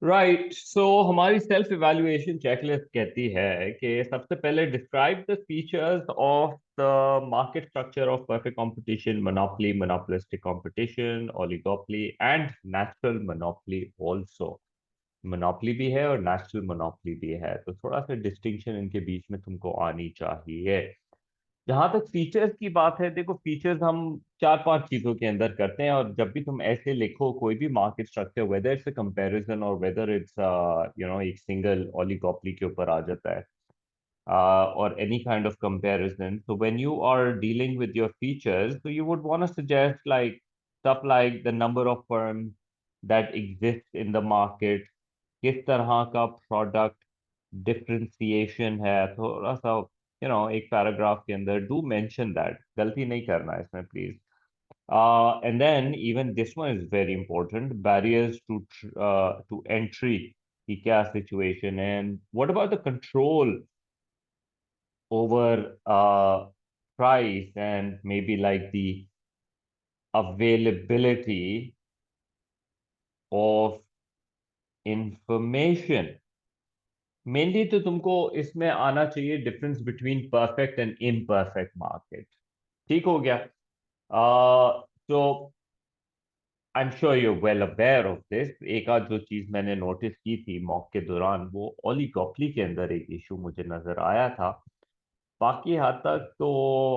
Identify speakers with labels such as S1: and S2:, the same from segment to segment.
S1: Right so हमारी self evaluation checklist कहती है कि सबसे पहले describe the features of the market structure of perfect competition, monopoly, monopolistic competition, oligopoly and natural monopoly also. Monopoly भी है और नेचुरल मोनोपोली भी है, तो थोड़ा सा डिस्टिंक्शन इनके बीच में तुमको आनी चाहिए। जहां तक फीचर्स की बात है, देखो फीचर्स हम चार पांच चीजों के अंदर करते हैं, और जब भी तुम ऐसे लिखो कोई भी market structure, whether it's a comparison और वेदर इट्स एक सिंगल ओलिगोपोली के ऊपर आ जाता है, or any kind of comparison. So when you are dealing with your features, so you would want to suggest like stuff like the number of firms that exist in the market, किस तरह का product differentiation है, थोड़ा सा एक paragraph के अंदर do mention that, गलती नहीं करना है इसमें please. And then even this one is very important, barriers to entry की क्या situation है, and what about the control over price and maybe like the availability of information। Mainly तो तुमको इसमें आना चाहिए difference between perfect and imperfect market. ठीक हो गया। तो I am sure you well aware of this. एक आध जो चीज मैंने नोटिस की थी मॉक के दौरान, वो ओलिगोपोली के अंदर एक इशू मुझे नजर आया था। बाकी हद तक तो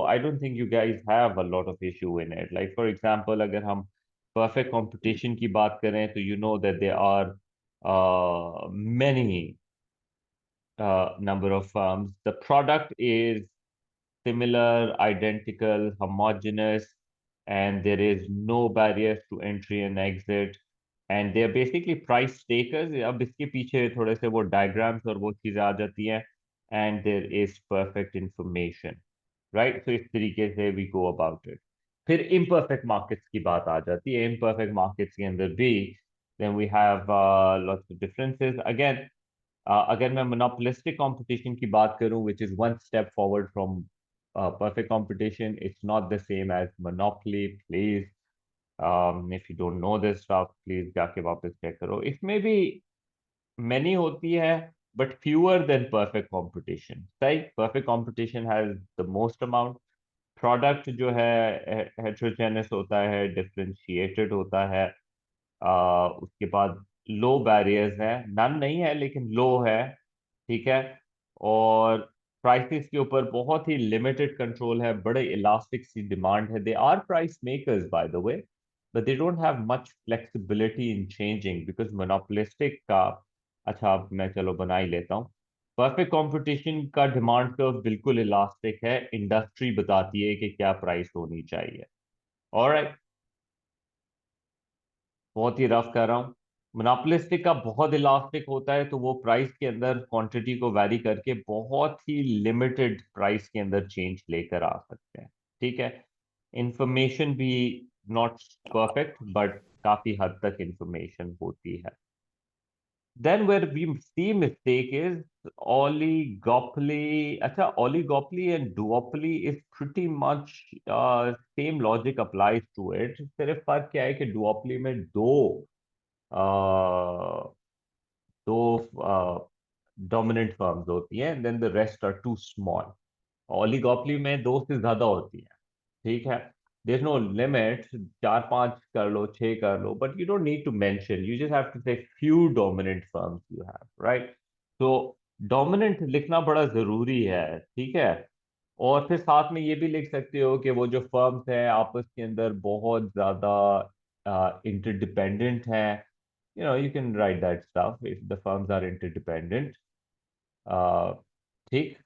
S1: I don't think you guys have a lot of issue in it. Like for example, अगर हम परफेक्ट कंपटीशन की बात करें तो you know that there are many number of firms. The product is similar, identical, homogeneous, and there is no barriers to entry and exit. And they are basically price takers. अब इसके पीछे थोड़े से वो diagrams और वो चीजें आ जाती हैं। And there is perfect information, right? So इस तरीके से we go about it. फिर imperfect markets की बात आ जाती है। Imperfect markets के अंदर भी then we have lots of differences. Again, अगर मैं monopolistic competition की बात करूं, which is one step forward from perfect competition, it's not the same as monopoly. Please, if you don't know this stuff, please जाके वापस check करो। इसमें भी many होती है, but fewer than perfect competition। सही, perfect competition has the most amount। Product जो है हेट्रोजेनस होता है, डिफरेंशिएटेड होता है। उसके बाद लो बैरियर्स है, नन नहीं है लेकिन लो है। ठीक है। और प्राइसेस के ऊपर बहुत ही लिमिटेड कंट्रोल है, बड़े इलास्टिक सी डिमांड है। They are price makers by the way, but they don't have much flexibility in changing because monopolistic का। अच्छा, अब मैं चलो बना ही लेता हूँ। परफेक्ट कंपटीशन का डिमांड कर्व बिल्कुल इलास्टिक है, इंडस्ट्री बताती है कि क्या प्राइस होनी चाहिए। ऑलराइट, बहुत ही रफ कर रहा हूँ। मोनोपोलिस्टिक का बहुत इलास्टिक होता है, तो वो प्राइस के अंदर क्वांटिटी को वैरी करके बहुत ही लिमिटेड प्राइस के अंदर चेंज लेकर आ सकते हैं। ठीक है। इंफॉर्मेशन भी नॉट परफेक्ट, बट काफी हद तक इंफॉर्मेशन होती है। Then where we see mistake is oligopoly. अच्छा, oligopoly and duopoly is pretty much same logic applies to it। सिर्फ फर्क क्या है कि duopoly में uh, दो dominant firms होती हैं, and then the rest are too small। Oligopoly में दो से ज्यादा होती है। ठीक है। देयर नो लिमिट, चार पांच कर लो, छह कर लो, but you don't need to mention, you just have to say few dominant firms you have, right? तो डोमिनेंट लिखना बड़ा जरूरी है। ठीक है। और फिर साथ में ये भी लिख सकते हो कि वो जो फर्म्स हैं आपस के अंदर बहुत ज्यादा इंटरडिपेंडेंट हैं। you can write that stuff if the firms are interdependent। ठीक।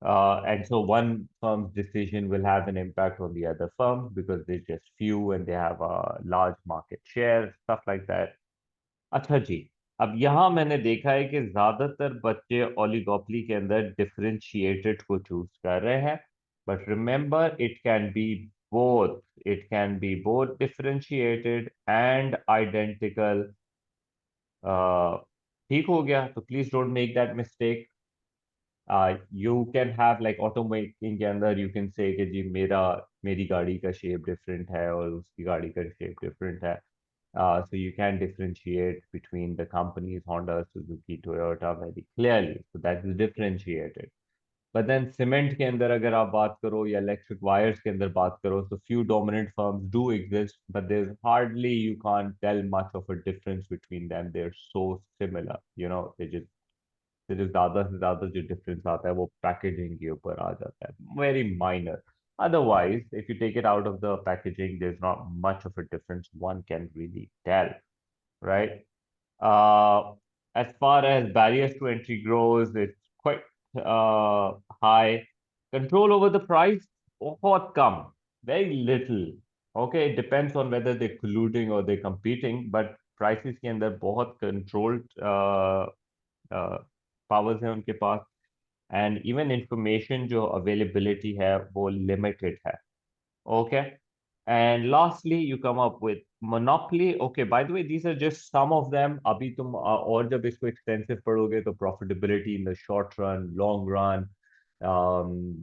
S1: And so one firm's decision will have an impact on the other firms because there's just few and they have a large market share, stuff like that। अच्छा जी। अब यहाँ मैंने देखा है कि ज्यादातर बच्चे ओलिगोपोली के अंदर डिफरेंशिएटेड को चूज कर रहे हैं, but remember it can be both. It can be both differentiated and identical. ठीक हो गया, तो please don't make that mistake. You can have like automating के अंदर यू कैन से कि जी मेरी गाड़ी का शेप डिफरेंट है और उसकी गाड़ी का शेप डिफरेंट है। So you can differentiate between the companies Honda, Suzuki, Toyota very clearly. So that is differentiated. But then cement के अंदर अगर आप बात करो या electric wires के अंदर बात करो, so few dominant firms do exist, but there's hardly you can't tell much of a difference between them. They're so similar, you know. सिर्फ ज्यादा से ज्यादा जो difference आता है वो packaging के ऊपर आ जाता है, very minor. Otherwise, if you take it out of the packaging, there's not much of a difference one can really tell, right? Uh, as far as barriers to entry grows, it's quite high. Control over the price, बहुत कम, very little. Okay, it depends on whether they're colluding or they're competing, but prices के अंदर बहुत controlled powers हैं उनके पास, and even information जो availability है वो limited है. Okay. And lastly, you come up with monopoly. Okay, by the way, these are just some of them. अभी तुम और जब इसको extensive पढ़ोगे तो profitability in the short run, long run,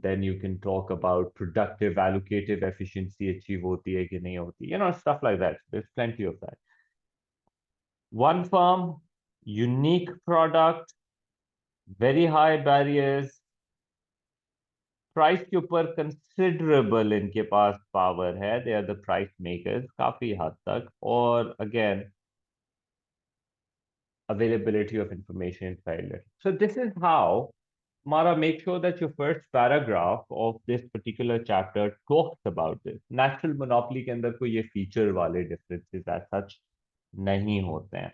S1: then you can talk about productive, allocative efficiency achieve होती है कि नहीं होती, you know, stuff like that. There's plenty of that. One firm, unique product, very high barriers, price के ऊपर considerable इनके पास power है, they are the price makers काफी हद तक, और again availability of information is very little. So this is how Mara make sure that your first paragraph of this particular chapter talks about this. Natural monopoly के अंदर कोई ये feature वाले differences as such नहीं होते हैं.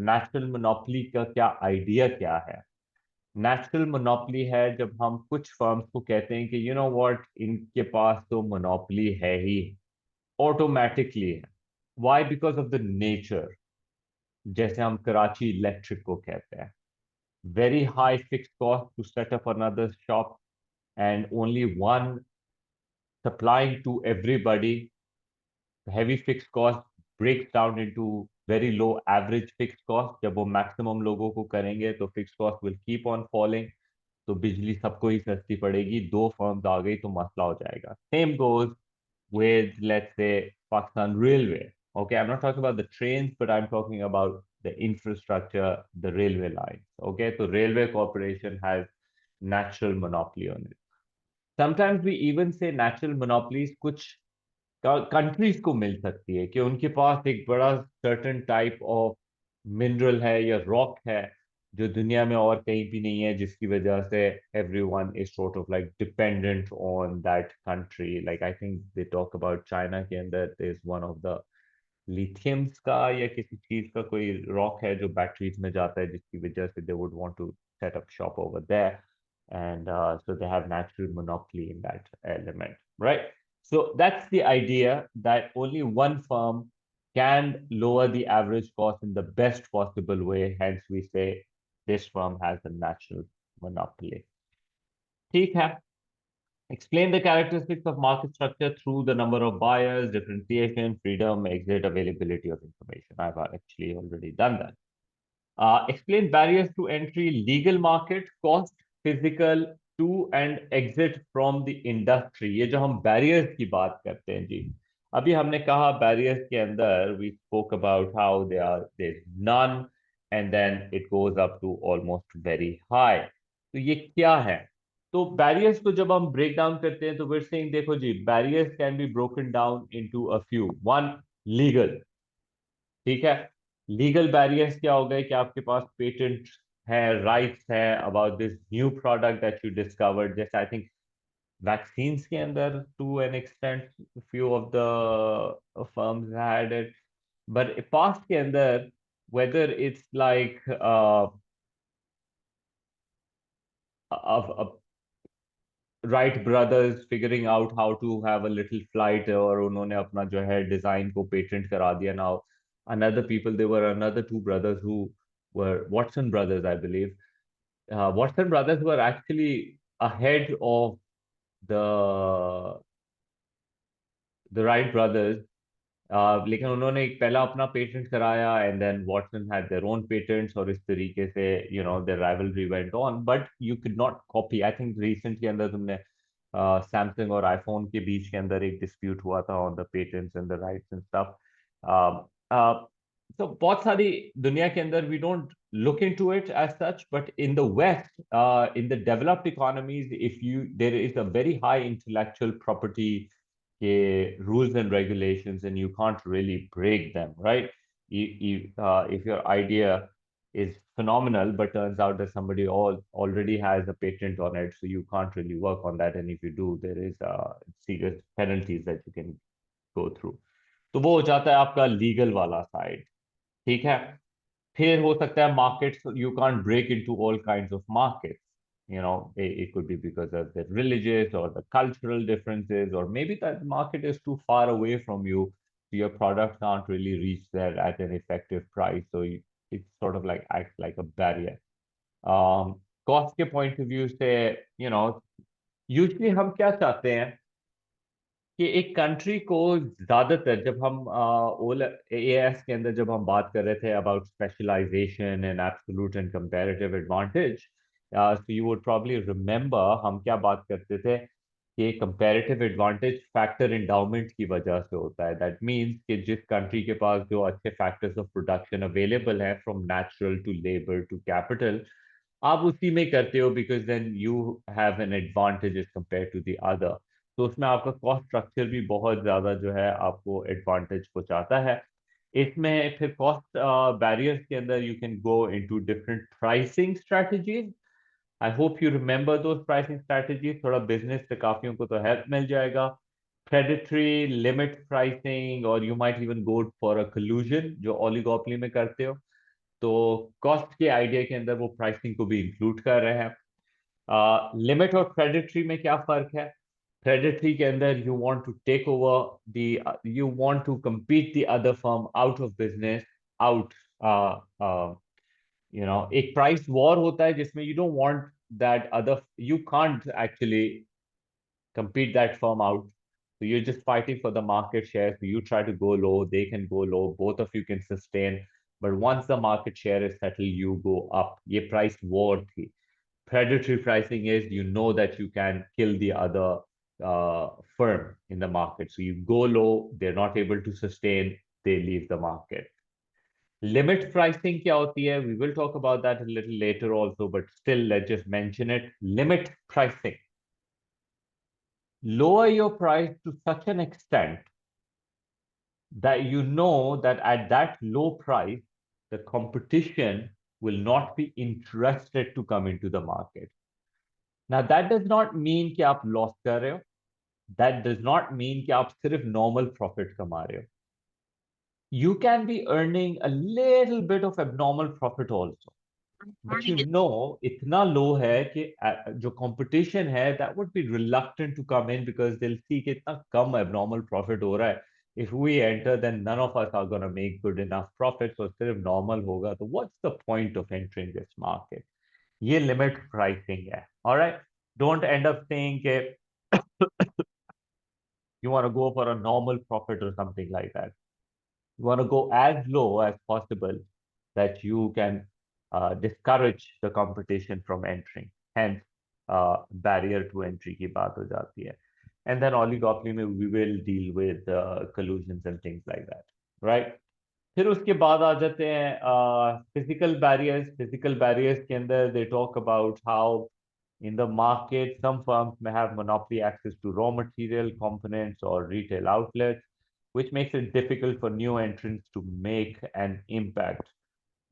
S1: Natural monopoly का क्या idea क्या है? नेचुरल मोनोपोली है जब हम कुछ फर्म्स को कहते हैं कि यू नो व्हाट, इनके पास तो मोनोपोली है ही, ऑटोमेटिकली है. Why? Because of the nature. जैसे हम कराची इलेक्ट्रिक को कहते हैं, very high fix cost to set up another shop and only one supplying to everybody. heavy fixed cost breaks down into very low average fixed cost. जब वो maximum लोगों को करेंगे तो fixed cost will keep on falling. तो बिजली सबको ही सस्ती पड़ेगी, दो फर्म्स आ गई तो मसला हो जाएगा. Same goes with, let's say, Pakistan Railway. Okay, I'm not talking about the trains, but I'm talking about the infrastructure, the railway lines. Okay, so Railway Corporation has natural monopoly on it. Sometimes we even say natural monopolies कुछ countries को मिल सकती है कि उनके पास एक बड़ा certain type of mineral है या रॉक है जो दुनिया में और कहीं भी नहीं है, जिसकी वजह से everyone is sort of like dependent on that country. Like I think they talk about China के अंदर इज वन ऑफ द लिथियम्स का या किसी चीज का कोई रॉक है जो बैटरीज में जाता है, जिसकी वजह से they would want to set up shop over there, and so they have natural monopoly in that element, right? So that's the idea, that only one firm can lower the average cost in the best possible way. Hence, we say this firm has a natural monopoly. ठीक है. Explain the characteristics of market structure through the number of buyers, differentiation, freedom, exit, availability of information. I've actually already done that. Explain barriers to entry, legal market, cost, physical, to and exit from the industry. ये जो हम barriers की बात करते हैं जी, अभी हमने कहा barriers के अंदर we spoke about how there's none, and then it goes up to almost very high. तो ये क्या है? तो बैरियर्स को जब हम ब्रेक डाउन करते हैं तो we're saying देखो जी, barriers can be broken down into a few. One, legal. ठीक है. लीगल बैरियर्स क्या हो गए कि आपके पास पेटेंट है, राइट्स है about this new product that you discovered. जैसे आई थिंक वैक्सीन्स के अंदर to an extent few of the firms had it, but past के अंदर whether it's like a Wright brothers figuring out how to have a little flight, और उन्होंने अपना जो है डिजाइन को पेटेंट करा दिया. Now another people, there were another two brothers who were Watson brothers, I believe. Watson brothers were actually ahead of the Wright brothers. लेकिन उन्होंने एक पहला अपना पेटेंट कराया, and then Watson had their own patents, और इस तरीके से you know their rivalry went on, but you could not copy. I think recent के अंदर तुमने सैमसंग और आईफोन के बीच के अंदर एक डिस्प्यूट हुआ था on the patents and the rights and stuff. Um, uh, so बहुत सारी दुनिया के अंदर we don't look into it as such, but in the West, in the developed economies, if you there is a very high intellectual property rules and regulations, and you can't really break them, right? If your idea is phenomenal, but turns out that somebody already has a patent on it, so you can't really work on that. And if you do, there is serious penalties that you can go through. तो वो हो जाता है आपका legal वाला side, ठीक है। फिर हो सकता है markets, you can't break into all kinds of markets. You know, it could be because of the religious or the cultural differences, or maybe that market is too far away from you, so your product can't really reach there at an effective price. So it sort of like acts like a barrier. Cost के point of view से, you know, usually हम क्या चाहते हैं कि एक country को ज्यादातर, जब हम ओल एएस के अंदर जब हम बात कर रहे थे about specialization and absolute and comparative advantage, so you would probably remember हम क्या बात करते थे कि कंपैरेटिव एडवांटेज फैक्टर इंडाउमेंट की वजह से होता है। दैट मींस कि जिस कंट्री के पास जो अच्छे फैक्टर्स ऑफ प्रोडक्शन अवेलेबल है, from natural to labour to capital, आप उसी में करते हो, because then you have an advantage as compare to the other. तो उसमें आपका कॉस्ट स्ट्रक्चर भी बहुत ज्यादा जो है आपको एडवांटेज पहुंचाता है। इसमें फिर कॉस्ट बैरियर्स के अंदर you can go into different pricing strategies. I hope you remember those pricing strategies, थोड़ा बिजनेस से काफियों को तो हेल्प मिल जाएगा। प्रेडिटरी लिमिट प्राइसिंग, और you might even go for a collusion जो ओलिगोपोली में करते हो। तो कॉस्ट के आइडिया के अंदर वो प्राइसिंग को भी इंक्लूड कर रहे हैं। लिमिट और प्रेडिटरी में क्या फर्क है? प्रेडिटरी के अंदर you want to take over the you want to compete the other firm out of business, out, you know, एक प्राइस वॉर होता है जिसमें you don't want that other, you can't actually compete that firm out. So you're just fighting for the market share. So you try to go low, they can go low, both of you can sustain. But once the market share is settled, you go up. ये price war थी. Predatory pricing is, you know that you can kill the other firm in the market. So you go low, they're not able to sustain, they leave the market. Limit pricing क्या होती है? We will talk about that a little later also, but still let's just mention it. Limit pricing. Lower your price to such an extent that you know that at that low price, the competition will not be interested to come into the market. Now, that does not mean कि आप loss कर रहे हो. That does not mean कि आप सिर्फ normal profit कमा रहे हो. You can be earning a little bit of abnormal profit also. But you know, इतना low है कि जो competition है, that would be reluctant to come in because they'll see कि इतना कम abnormal profit हो रहा है. If we enter, then none of us are going to make good enough profit. So सिर्फ normal होगा. So what's the point of entering this market? ये limit pricing है. All right. Don't end up saying कि you want to go for a normal profit or something like that. You want to go as low as possible that you can discourage the competition from entering. Hence, barrier to entry की बात हो जाती है. And then oligopoly में we will deal with collusions and things like that, right? फिर उसके बाद आ जाते हैं physical barriers. Physical barriers के अंदर they talk about how in the market some firms may have monopoly access to raw material, components, or retail outlets, which makes it difficult for new entrants to make an impact.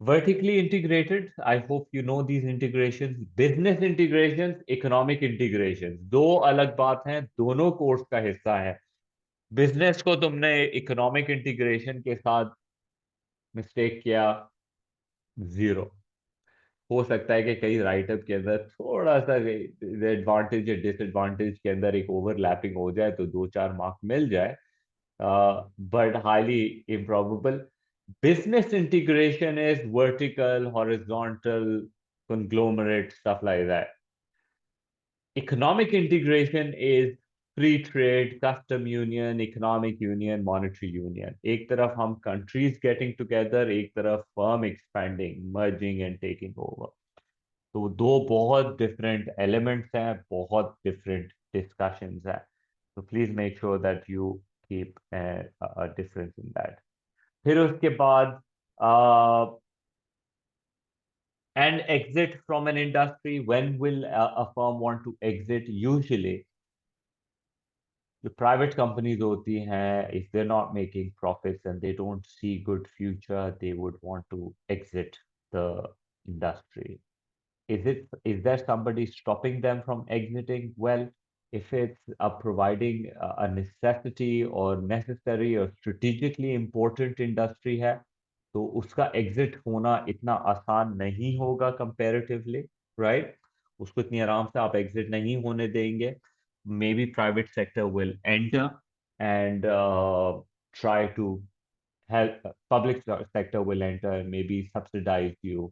S1: Vertically integrated, I hope you know these integrations. Business integrations, economic integrations, दो अलग बात हैं, दोनों course का हिस्सा है। Business को तुमने इकोनॉमिक इंटीग्रेशन के साथ मिस्टेक किया, जीरो। हो सकता है कि कई राइटअप के अंदर थोड़ा सा एडवांटेज या डिसएडवांटेज के अंदर एक ओवरलैपिंग हो जाए तो दो चार मार्क मिल जाए, but highly improbable. Business integration is vertical, horizontal, conglomerate, stuff like that. Economic integration is free trade, custom union, economic union, monetary union. एक तरफ हम countries getting together, एक तरफ firm expanding, merging and taking over. तो दो बहुत different elements हैं, बहुत different discussions हैं. So please make sure that you keep a difference in that. फिर उसके बाद and exit from an industry. When will a firm want to exit? Usually, the private companies होती हैं, if they're not making profits and they don't see good future, they would want to exit the industry. Is there somebody stopping them from exiting? Well, if it's providing a necessity or necessary or strategically important industry है, तो उसका exit होना इतना आसान नहीं होगा comparatively, right? उसको इतनी आराम से आप एग्जिट नहीं होने देंगे. May be private sector will enter and try to help, public sector will enter and maybe subsidize you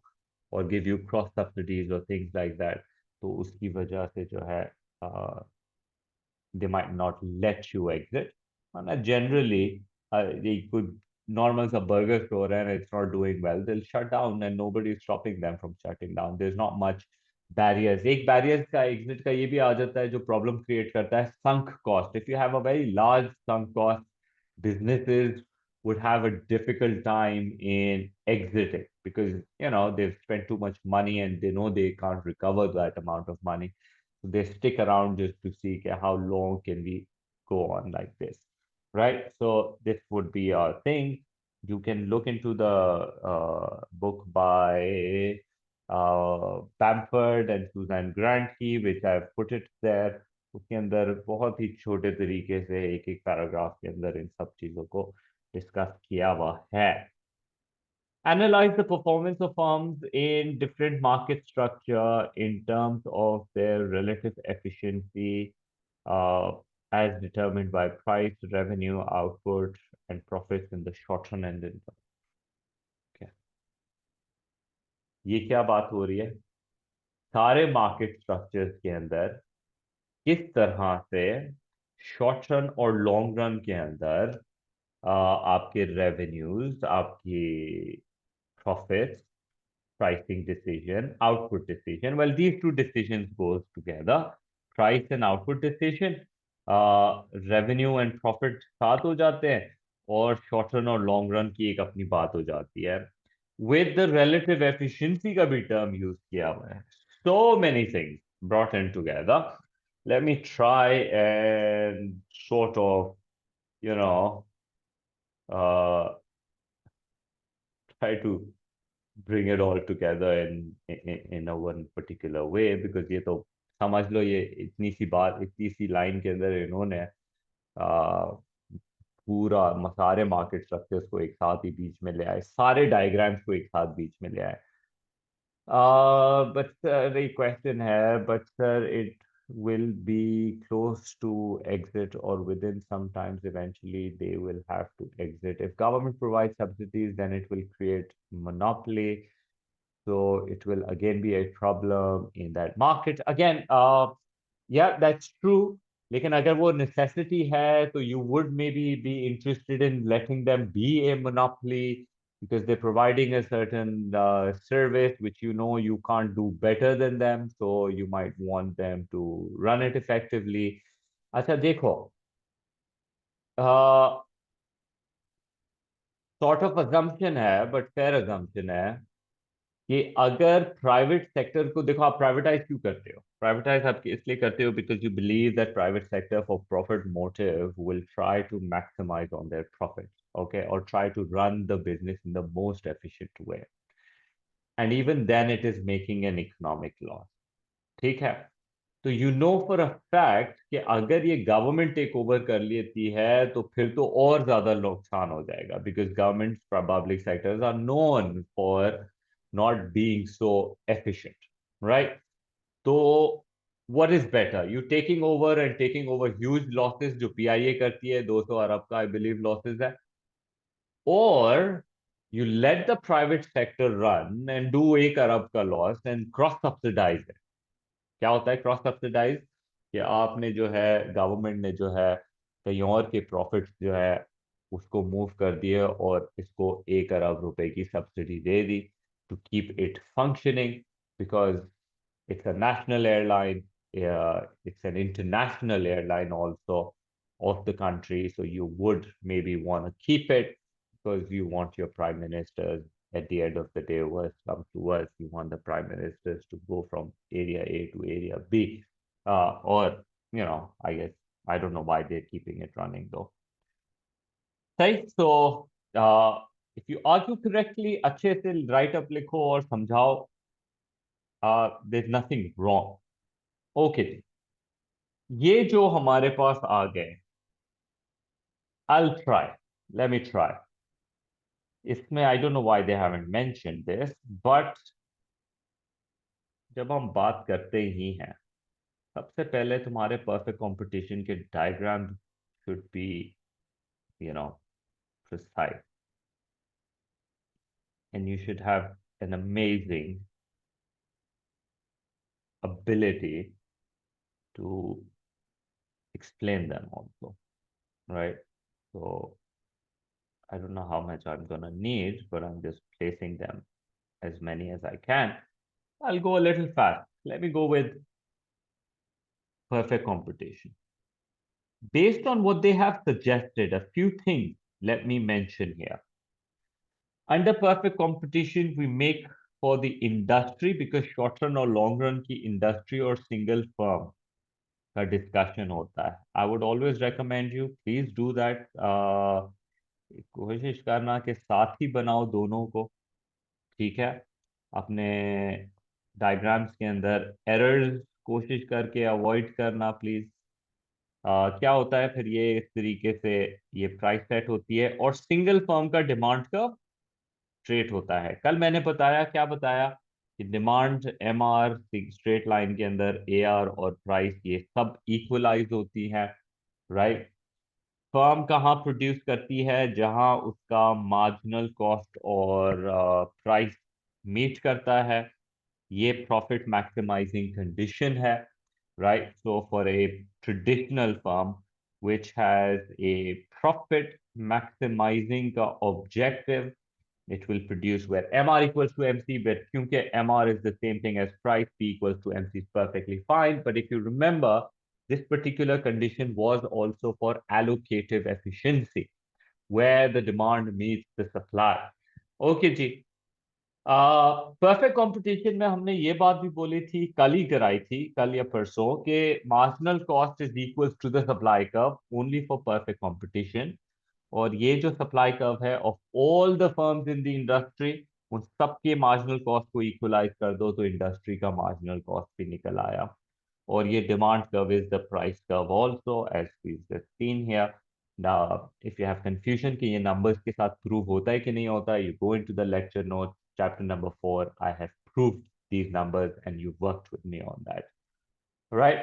S1: or give you cross subsidies or things like that. तो उसकी वजह से जो है uh, they might not let you exit. And generally, they could normal a burger store and it's not doing well, they'll shut down and nobody is stopping them from shutting down. There's not much barriers. एक barriers का exit का ये भी आ जाता है जो problem create करता है sunk cost. If you have a very large sunk cost, businesses would have a difficult time in exiting because they've spent too much money and they know they can't recover that amount of money. They stick around just to see how long can we go on like this, right? So this would be a thing. You can look into the book by Bamford and Susan Grantke, which I've put it there. उसके अंदर बहुत ही छोटे तरीके से एक एक paragraph के अंदर इन सब चीजों को डिस्कस किया हुआ है. Analyze the performance of firms in different market structure in terms of their relative efficiency uh, as determined by price, revenue, output, and profits in the short run and in the. Okay. ये क्या बात हो रही है? सारे market structures के अंदर किस तरह से शॉर्ट रन और लॉन्ग रन के अंदर आपके रेवेन्यूज, आपकी profits, pricing decision, output decision. Well, these two decisions goes together. Price and output decision, revenue and profit साथ हो जाते हैं और short run और long run की एक अपनी बात हो जाती है. With the relative efficiency का भी term use किया हुआ है. So many things brought in together. Let me try and sort of, you know, uh, try to bring it all together in a one particular way because ये तो समझ लो ये इतनी सी बात इतनी सी लाइन के अंदर इन्होंने पूरा सारे मार्केट स्ट्रक्चर्स को एक साथ ही बीच में ले आए, सारे डायग्राम्स को एक साथ बीच में ले आए. But the question है, but sir, it will be close to exit or within some times eventually they will have to exit. If government provides subsidies, then it will create monopoly. So it will again be a problem in that market. Again, yeah, that's true. लेकिन अगर वो necessity है, तो you would maybe be interested in letting them be a monopoly because they're providing a certain service which you can't do better than them, so you might want them to run it effectively. अच्छा देखो, sort of assumption है, but fair assumption है कि अगर private sector को देखो, आप privatise क्यों करते हो? प्राइवेटाइज आप इसलिए करते हो because you believe that private sector for profit motive will try to maximise on their profit, okay, और try to run the business in the most efficient way, and even then it is making an economic loss. ठीक है? तो for a fact कि अगर ये government take over कर लेती है तो फिर तो और ज्यादा नुकसान हो जाएगा because government public sectors are known for not being so efficient, right? तो what is better, you taking over huge losses जो पीआईए करती है 200 अरब का आई बिलीव लॉसेस है, or you let the private sector run and do 1 अरब का loss and cross subsidize it. क्या होता है क्रॉस सब्सिडाइज? कि आपने जो है गवर्नमेंट ने जो है कहीं और के प्रॉफिट्स जो है उसको मूव कर दिए और इसको 1 अरब रुपए की सब्सिडी दे दी to keep it functioning because it's a national airline, it's an international airline also of the country, so you would maybe want to keep it. because you want your prime ministers at the end of the day, worst comes to worst, you want the prime ministers to go from area A to area B. Or, I guess, I don't know why they're keeping it running though. Right? So, if you argue correctly, अच्छे से write up लिखो और समझाओ, there's nothing wrong. Okay, ये जो हमारे पास आ गए, I'll try. Let me try. इसमें I don't know why they haven't mentioned this, but जब हम बात करते ही हैं, सबसे पहले तुम्हारे परफेक्ट कंपटीशन के diagram should be, precise, and you should have an amazing ability to explain them also, right? So I don't know how much I'm gonna need, but I'm just placing them as many as I can. I'll go a little fast. Let me go with perfect competition. Based on what they have suggested, a few things let me mention here. Under perfect competition, we make for the industry, because short run or long run की industry or single firm का discussion होता है. I would always recommend you, please do that. कोशिश करना कि साथ ही बनाओ दोनों को, ठीक है? अपने डायग्राम्स के अंदर एरर्स कोशिश करके अवॉइड करना प्लीज. क्या होता है फिर, ये इस तरीके से ये प्राइस सेट होती है और सिंगल फर्म का डिमांड का स्ट्रेट होता है. कल मैंने बताया, क्या बताया, कि demand M R straight line के अंदर ए आर और प्राइस ये सब इक्वलाइज होती है, राइट? फर्म कहाँ प्रोड्यूस करती है, जहां उसका मार्जिनल कॉस्ट और प्राइस मीट करता है. ये प्रॉफिट मैक्सिमाइजिंग कंडीशन है, right? So for a traditional firm which has a profit maximizing का objective, it will produce where MR equals to MC, but kyunki MR is the same thing as price, P equals to MC is perfectly fine. But if you remember, this particular condition was also for allocative efficiency, where the demand meets the supply. Okay जी. Perfect competition में हमने ये बात भी बोली थी, कल ही कराई थी, कल या परसों, कि marginal cost is equal to the supply curve only for perfect competition. और ये जो सप्लाई कर्व है of all the firms in the industry, उन सबके मार्जिनल कॉस्ट को इक्वलाइज कर दो तो इंडस्ट्री का मार्जिनल कॉस्ट भी निकल आया. और ये demand curve is the price curve also as we just seen here. Now if you have confusion कि ये नंबर्स के साथ प्रूव होता है कि नहीं होता, you go into the lecture note chapter number 4. I have proved these numbers and you worked with me on that, right?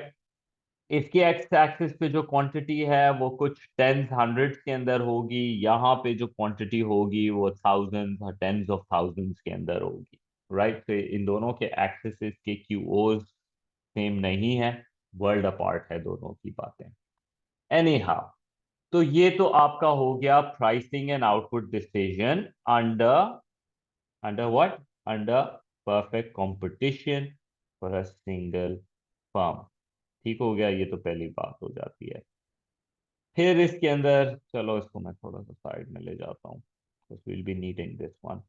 S1: इसके एक्स एक्सिस पे जो क्वांटिटी है वो कुछ टेंस हंड्रेड्स के अंदर होगी, यहाँ पे जो क्वांटिटी होगी वो थाउजेंड्स और टेंस ऑफ थाउजेंड्स के अंदर होगी, राइट? तो इन दोनों के एक्सिस के क्यूओज सेम नहीं है, वर्ल्ड अपार्ट है दोनों की बातें. एनी हाउ, तो ये तो आपका हो गया pricing and output decision under what, under perfect competition for a single firm. ठीक हो गया, ये तो पहली बात हो जाती है. फिर इसके अंदर चलो इसको मैं थोड़ा सा साइड में ले जाता हूँ, will be needing this one.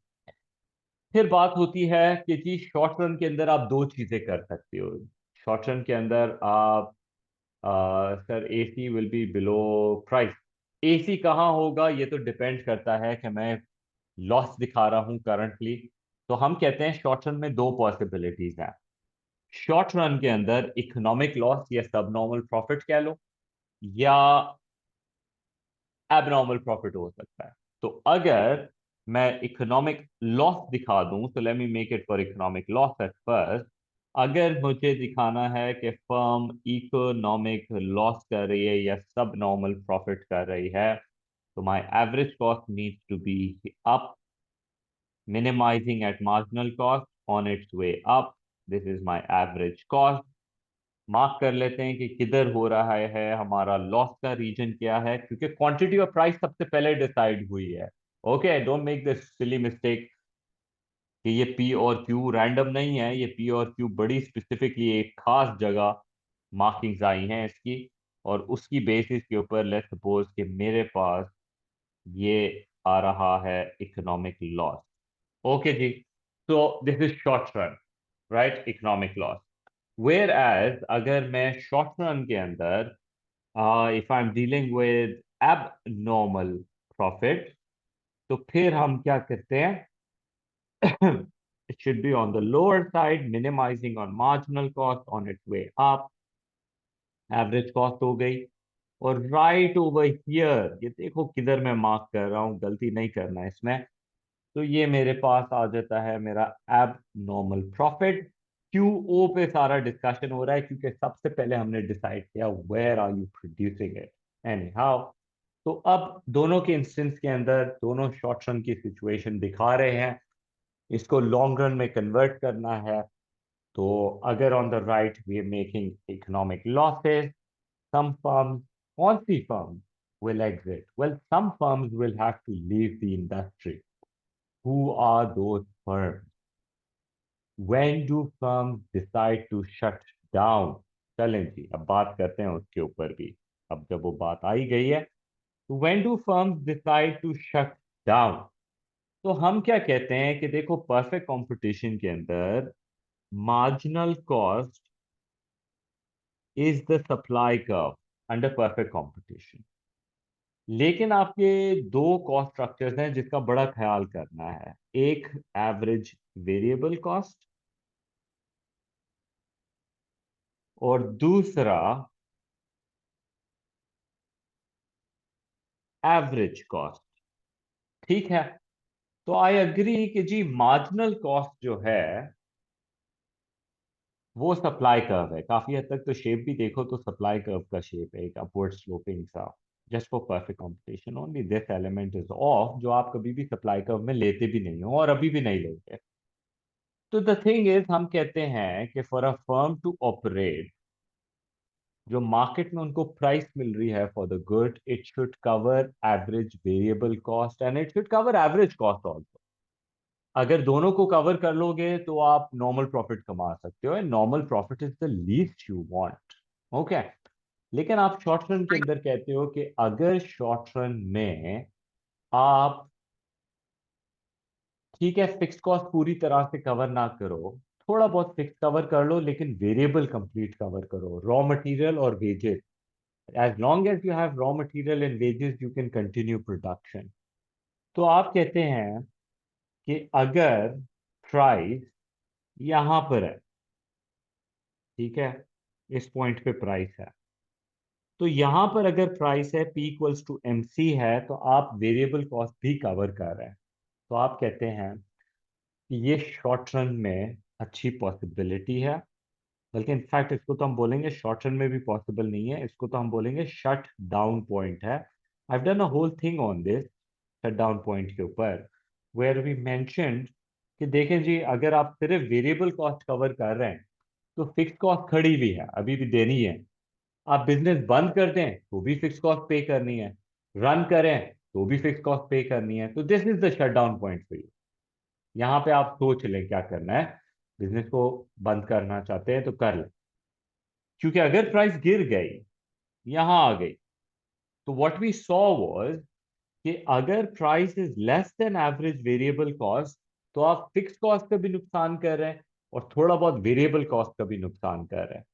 S1: फिर बात होती है कि जी शॉर्ट रन के अंदर आप दो चीजें कर सकते हो. शॉर्ट रन के अंदर आप sir AC will be below price. AC कहाँ होगा ये तो डिपेंड करता है कि मैं लॉस दिखा रहा हूँ करंटली. तो हम कहते हैं शॉर्ट रन में दो पॉसिबिलिटीज हैं. शॉर्ट रन के अंदर इकोनॉमिक लॉस या सब नॉर्मल प्रॉफिट कह लो, या एबनॉर्मल प्रॉफिट हो सकता है. तो अगर मैं इकोनॉमिक लॉस दिखा दूं, तो let me make it for economic loss at first. अगर मुझे दिखाना है कि फर्म इकोनॉमिक लॉस कर रही है या सब नॉर्मल प्रॉफिट कर रही है, तो my average cost needs to be up, minimizing at marginal cost on its way up. This is my average cost. Mark कर लेते हैं कि किधर हो रहा है हमारा लॉस का रीजन क्या है, क्योंकि क्वांटिटी और प्राइस सबसे पहले डिसाइड हुई है. Okay, don't make this silly mistake कि ये पी और क्यू रैंडम नहीं है. ये पी और क्यू बड़ी स्पेसिफिकली एक खास जगह मार्किंग्स आई हैं इसकी, और उसकी बेसिस के ऊपर लेट्स सपोज कि मेरे पास ये आ रहा है इकोनॉमिक लॉस। ओके जी, तो this is short run, right, economic loss. Where as अगर मैं शॉर्ट रन के अंदर if I am dealing with abnormal profit, तो फिर हम क्या करते हैं? it should be on the lower side, minimizing on marginal cost on its way up, average cost हो गई। और राइट ओवर हियर, ये देखो किधर मैं मार्क कर रहा हूँ, गलती नहीं करना है इसमें। तो ये मेरे पास आ जाता है मेरा एब नॉर्मल प्रॉफिट। क्यू ओ पे सारा डिस्कशन हो रहा है क्योंकि सबसे पहले हमने डिसाइड किया where are you producing it, anyhow. तो अब दोनों के इंस्टेंस के अंदर दोनों शॉर्ट रन की सिचुएशन दिखा रहे हैं, इसको लॉन्ग रन में कन्वर्ट करना है। तो अगर on the right we are making economic losses, some firms, कौन सी firms will exit? Well, some firms will have to leave the industry. Who are those firms? When do firms decide to shut down? चलें जी, अब बात करते हैं उसके ऊपर भी। अब जब वो बात आई गई है, तो when do firms decide to shut down? तो हम क्या कहते हैं कि देखो, परफेक्ट कंपटीशन के अंदर marginal cost is the supply curve under perfect competition. लेकिन आपके दो कॉस्ट स्ट्रक्चर्स हैं जिसका बड़ा ख्याल करना है। एक एवरेज वेरिएबल कॉस्ट, और दूसरा एवरेज कॉस्ट। ठीक है, तो आई अग्री कि जी मार्जिनल कॉस्ट जो है वो सप्लाई कर्व है। काफी हद तक तो शेप भी देखो तो सप्लाई कर्व का शेप है, एक अपवर्ड स्लोपिंग सा। Just for perfect competition only this element is of, जो आप कभी भी सप्लाई कर्व में लेते भी नहीं हो और अभी भी नहीं लोगे। तो द थिंग इज, हम कहते हैं कि for a firm to operate, जो मार्केट में उनको प्राइस मिल रही है for the good, it should cover average variable cost and it should cover average cost also. अगर दोनों को कवर कर लोगे तो आप नॉर्मल प्रॉफिट कमा सकते हो, normal profit is the least you want. Okay, लेकिन आप शॉर्ट रन के अंदर कहते हो कि अगर शॉर्ट रन में आप, ठीक है, फिक्स कॉस्ट पूरी तरह से कवर ना करो, थोड़ा बहुत फिक्स कवर कर लो, लेकिन वेरिएबल कंप्लीट कवर करो, रॉ मटेरियल और wages. as long as you have raw material and wages you can continue production। तो आप कहते हैं कि अगर प्राइस यहां पर है, ठीक है, इस पॉइंट पे प्राइस है, तो यहां पर अगर प्राइस है P इक्वल्स टू MC है, तो आप वेरिएबल कॉस्ट भी कवर कर रहे हैं। तो आप कहते हैं कि ये शॉर्ट रन में अच्छी पॉसिबिलिटी है। बल्कि इनफैक्ट इसको तो हम बोलेंगे शॉर्ट रन में भी पॉसिबल नहीं है, इसको तो हम बोलेंगे शट डाउन पॉइंट है। I done a whole thing on this shut down point के ऊपर, वेयर वी मेंशन्ड कि देखें जी, अगर आप सिर्फ वेरिएबल कॉस्ट कवर कर रहे हैं तो फिक्स कॉस्ट खड़ी हुई है, अभी भी देनी है। आप बिजनेस बंद कर दें तो भी फिक्स कॉस्ट पे करनी है, रन करें तो भी फिक्स कॉस्ट पे करनी है। तो this is the shut down point for you. यहाँ पे आप सोच लें क्या करना है। बिजनेस को बंद करना चाहते हैं तो कर लें, क्योंकि अगर प्राइस गिर गई, यहां आ गई, तो व्हाट वी सॉ वाज कि अगर price is less than average variable cost, तो आप फिक्स कॉस्ट का भी नुकसान कर रहे हैं और थोड़ा बहुत वेरिएबल कॉस्ट का भी नुकसान कर रहे हैं।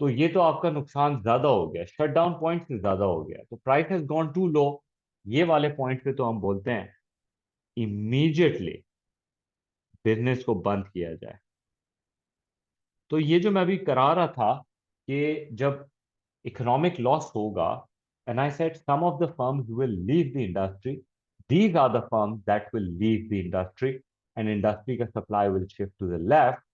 S1: तो ये तो आपका नुकसान ज्यादा हो गया, शट डाउन पॉइंट से ज्यादा हो गया, तो price has gone to low. ये वाले पॉइंट पे तो हम बोलते हैं इमीडिएटली बिजनेस को बंद किया जाए। तो ये जो मैं अभी करा रहा था कि जब इकोनॉमिक लॉस होगा, and I said some of the firms will leave the industry. These are the firms that will leave the industry, and industry का supply will shift to the left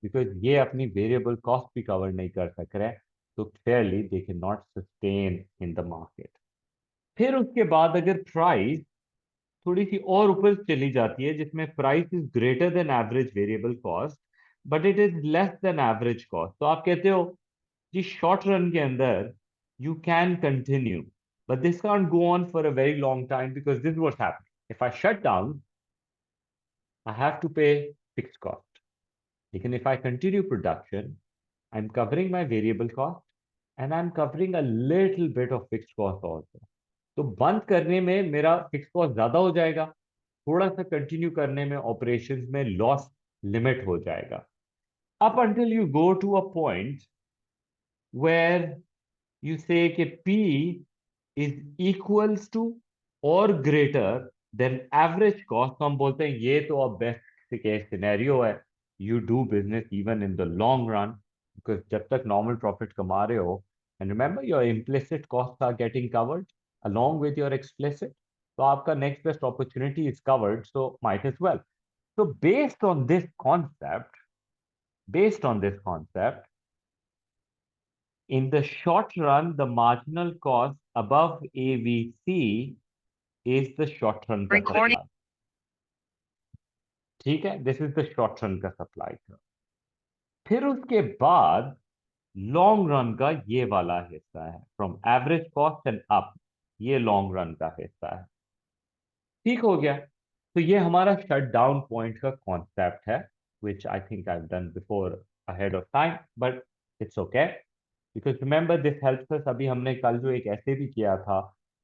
S1: because ये अपनी variable cost भी cover नहीं कर सक रहे, तो clearly they cannot sustain in the market। फिर उसके बाद अगर प्राइस थोड़ी सी और ऊपर चली जाती है, जिसमें price is greater than average variable cost but it is less than average cost, तो आप कहते हो जी शॉर्ट रन के अंदर you can continue, but this can't go on for a very long time because this what's happening, if I shut down I have to pay fix cost, लेकिन if I continue production I am covering my variable cost and I am covering a little bit of fix cost also. तो बंद करने में मेरा fix cost ज्यादा हो जाएगा, थोड़ा सा कंटिन्यू करने में ऑपरेशंस में लॉस लिमिट हो जाएगा, up until you go to a point where you say कि P is equals to or greater than average cost. तो हम बोलते हैं ये तो अब बेस्ट केस सिनेरियो है, you do business even in the long run, because जब तक normal profit कमा रहे हो, and remember your implicit costs are getting covered along with your explicit, तो आपका next best opportunity is covered, so might as well. So based on this concept, in the short run, the marginal cost above AVC is the short run का
S2: Recording.
S1: supply. ठीक है, this is the short run का supply curve. फिर उसके बाद long run का ये वाला हिस्सा है, from average cost and up, ये लॉन्ग रन का हिस्सा है। ठीक हो गया, तो ये हमारा शट डाउन पॉइंट का कॉन्सेप्ट है, which I think I've done before ahead of time, but it's okay. Because remember this helps us, अभी हमने कल जो एक ऐसे भी किया था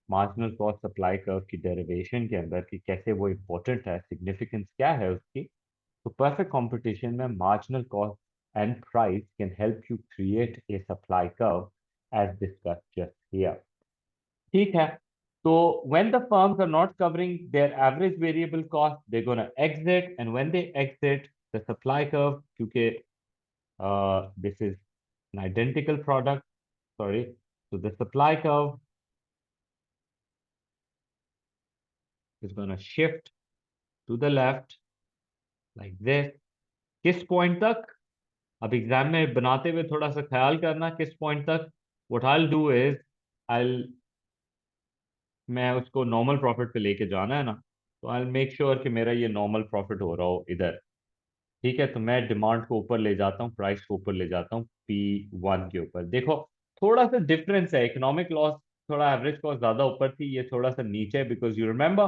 S1: मार्जिनल कॉस्ट सप्लाई कर्व की डेरिवेशन के अंदर कि कैसे वो इम्पोर्टेंट है, सिग्निफिकेंस क्या है उसकी। तो परफेक्ट कंपटीशन में marginal cost and price can help you create a supply curve as discussed just here. ठीक है, तो when the firms are not covering their average variable cost, they're going to exit, and when they exit, the supply curve, क्योंकि this is an identical product, sorry, so the supply curve is going to shift to the left like this. किस point तक, अब exam में बनाते हुए थोड़ा सा ख्याल करना किस पॉइंट तक। What I will do is I, मैं उसको नॉर्मल प्रॉफिट पे लेके जाना है ना, तो आई मेक श्योर कि मेरा ये नॉर्मल प्रॉफिट हो रहा हो इधर। ठीक है, तो मैं डिमांड को ऊपर ले जाता हूँ, प्राइस को ऊपर ले जाता हूँ P1 के ऊपर। देखो थोड़ा सा डिफरेंस है, इकोनॉमिक लॉस थोड़ा एवरेज कॉस्ट ज्यादा ऊपर थी, ये थोड़ा सा नीचे है, बिकॉज यू रिमेंबर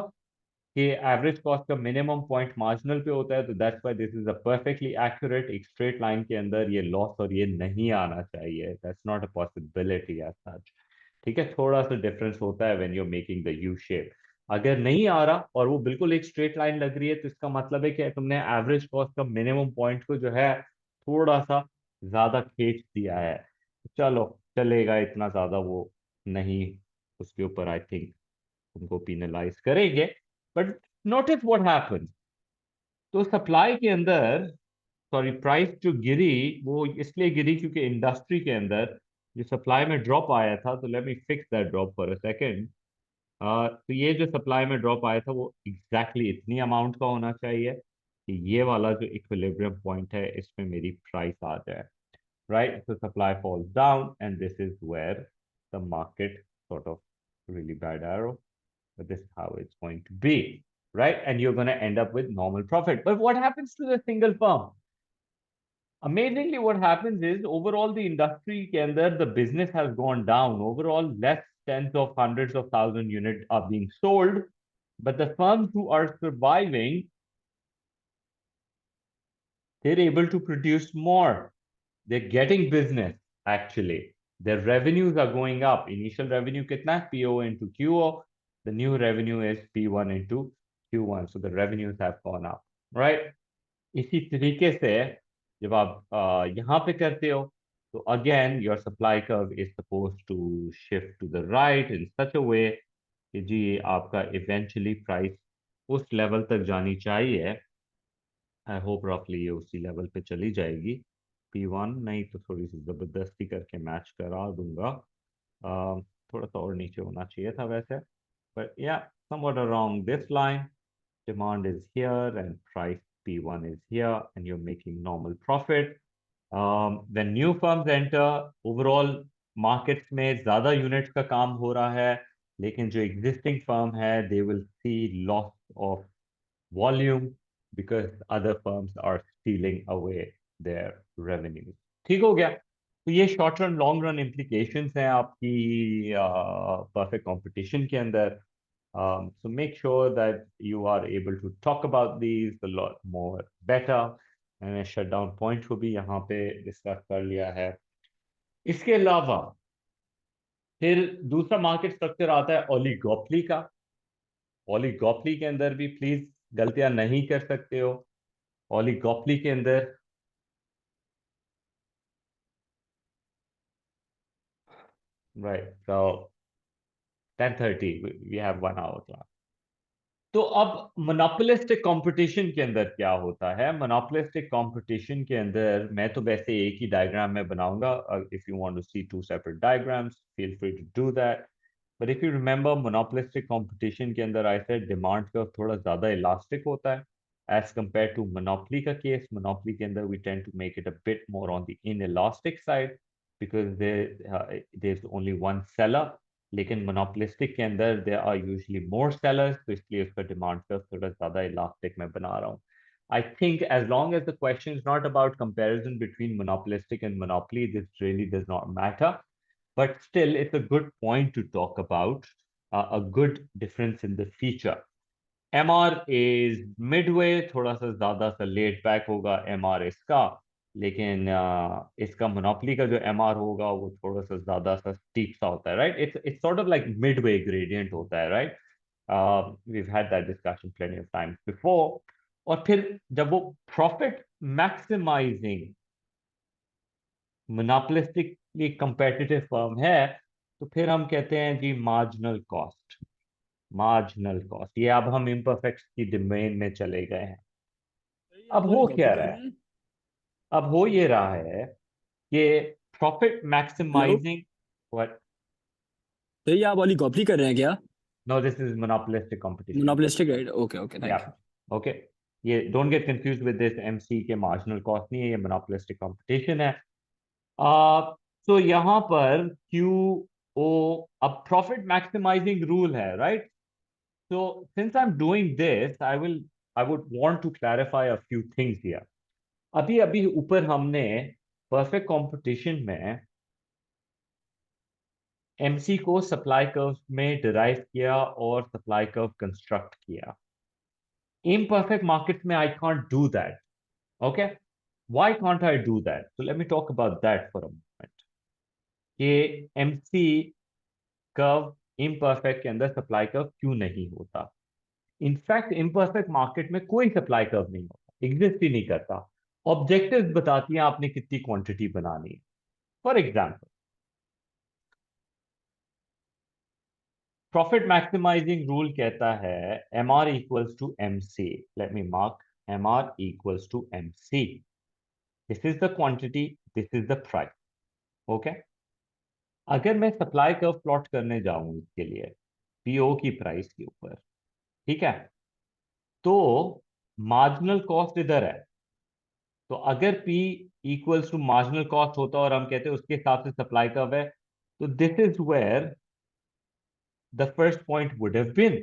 S1: कि एवरेज कॉस्ट का मिनिमम पॉइंट मार्जिनल पे होता है, तो that's why this is a perfectly accurate. एक स्ट्रेट लाइन के अंदर ये लॉस और ये नहीं आना चाहिए, that's not a possibility as such. ठीक है, थोड़ा सा डिफरेंस होता है when you making the U shape. अगर नहीं आ रहा और वो बिल्कुल एक स्ट्रेट लाइन लग रही है, तो इसका मतलब है कि तुमने एवरेज कॉस्ट का मिनिमम पॉइंट को जो है थोड़ा सा ज्यादा खींच दिया है। चलो चलेगा, इतना ज्यादा वो नहीं, उसके ऊपर आई थिंक तुमको पीनलाइज करेंगे। बट नोटिस व्हाट हैपेंस, तो सप्लाई के अंदर, सॉरी प्राइस जो गिरी वो इसलिए गिरी क्योंकि इंडस्ट्री के अंदर जो सप्लाई में ड्रॉप आया था, तो let me fix that drop for a second. तो ये जो सप्लाई में ड्रॉप आया था वो एग्जैक्टली इतनी अमाउंट का होना चाहिए कि ये वाला जो इक्विलिब्रियम पॉइंट है इसमें मेरी प्राइस आ जाए, right. So supply falls down and this is where the market sort of really bad arrow, but this is how it's going to be, right? And you're going to end up with normal profit. But what happens to the single firm? Amazingly, what happens is overall the industry ke andar, the business has gone down. Overall, less tens of hundreds of thousand units are being sold, but the firms who are surviving, they're able to produce more. They're getting business actually. Their revenues are going up. Initial revenue kitna? PO into QO. The new revenue is P1 into Q1. So the revenues have gone up, right? इसी तरीके से जब आप यहाँ पे करते हो, तो again your supply curve is suppose to shift to the right in such a way कि जी आपका इवेंचुअली प्राइस उस लेवल तक जानी चाहिए। आई होप रफली ये उसी लेवल पे चली जाएगी। P1 नहीं तो थोड़ी सी जबरदस्ती करके मैच करा दूंगा। थोड़ा सा और नीचे होना चाहिए था वैसे, but yeah, somewhat around this line. Demand is here and price P1 is here, and you're making normal profit. When new firms enter, overall markets में ज़्यादा units का काम हो रहा है, लेकिन जो existing firm है, they will see loss of volume because other firms are stealing away their revenues. ठीक हो गया, तो ये short run long run implications हैं आपकी परफेक्ट कंपटीशन के अंदर। so make sure that you are able to talk about these a lot more better। मैंने शट डाउन पॉइंट को भी यहाँ पे डिस्कस कर लिया है। इसके अलावा फिर दूसरा मार्केट स्ट्रक्चर आता है ओलिगोपली का। ओलिगोपली के अंदर भी प्लीज गलतियां नहीं कर सकते हो। ओलिगोपली के अंदर right, so 10:30 we have 1 hour। तो अब मोनोपोलिस्टिक कंपटीशन के अंदर क्या होता है? मोनोपोलिस्टिक कंपटीशन के अंदर मैं तो वैसे एक ही डायग्राम में बनाऊंगा। If you want to see two separate diagrams feel free to do that. But if you remember monopolistic competition के अंदर आई सेड डिमांड कर्व थोड़ा ज्यादा इलास्टिक होता है एज कंपेयर टू मोनोपोली का केस। मोनोपोली के अंदर we tend to make it a bit more on the inelastic side because there is only one seller. लेकिन मोनोपोलिस्टिक के अंदर there are usually more sellers, तो इसलिए उसका डिमांड कर्व थोड़ा ज्यादा इलास्टिक में बना रहा हूँ। I think as long as the question is not about comparison between monopolistic and monopoly, this really does not matter. But still, it's a good point to talk about a good difference in the feature. MR is midway, थोड़ा सा ज्यादा सा late back होगा MR इसका। लेकिन इसका monopoly का जो MR होगा वो थोड़ा सा ज्यादा सा स्टीप सा होता है, right? It's sort of like Midway gradient होता है, right? we've had that discussion plenty of times before। और फिर जब वो profit maximizing monopolistically competitive firm है, तो फिर हम कहते हैं जी मार्जिनल कॉस्ट। मार्जिनल कॉस्ट, ये अब हम इम्परफेक्ट की डोमेन में चले गए हैं।
S2: सही,
S1: अब
S2: आप वाली
S1: हो
S2: कॉपी
S1: क्या
S2: कर
S1: रहा
S2: रहे
S1: है?
S2: हैं?
S1: अब हो ये रहा है कि प्रॉफिट
S2: हेलो,
S1: मैक्सिमाइजिंग। व्हाट?
S2: सही, आप वाली कॉपी कर रहे हैं क्या?
S1: No, this is monopolistic competition.
S2: Monopolistic, right? Okay okay,
S1: yeah,
S2: thank you.
S1: Okay. ये don't get confuse with this MC के मार्जिनल कॉस्ट नहीं है, ये मोनोपोलिस्टिक कंपटीशन है। तो यहाँ पर क्यू ओ, अब प्रॉफिट मैक्सिमाइजिंग रूल है, right? So since I'm doing this, I would want to clarify a few things here। अभी अभी ऊपर हमने परफेक्ट कंपटीशन में एमसी को सप्लाई कर्व में डिराइव किया और सप्लाई कर्व कंस्ट्रक्ट किया। इम्परफेक्ट मार्केट में I can't do that. Okay, why can't I do that? So let me talk about that for a moment कि एमसी कर्व इम्परफेक्ट के अंदर supply curve क्यों नहीं होता। इनफैक्ट इम्परफेक्ट मार्केट में कोई सप्लाई कर्व नहीं होता, एग्जिस्ट ही नहीं करता। ऑब्जेक्टिव्स बताती हैं आपने कितनी क्वांटिटी बनानी है। For example, profit maximizing rule कहता है M R equals to M C. Let me mark, M R equals to M C. This is the quantity, this is the price. Okay, अगर मैं सप्लाई कर्व प्लॉट करने जाऊं इसके लिए PO की price के ऊपर, ठीक है, तो मार्जिनल कॉस्ट इधर है। तो अगर P equals to marginal cost होता और हम कहते हैं उसके हिसाब से सप्लाई कर्व है, तो this is where the first point would have been.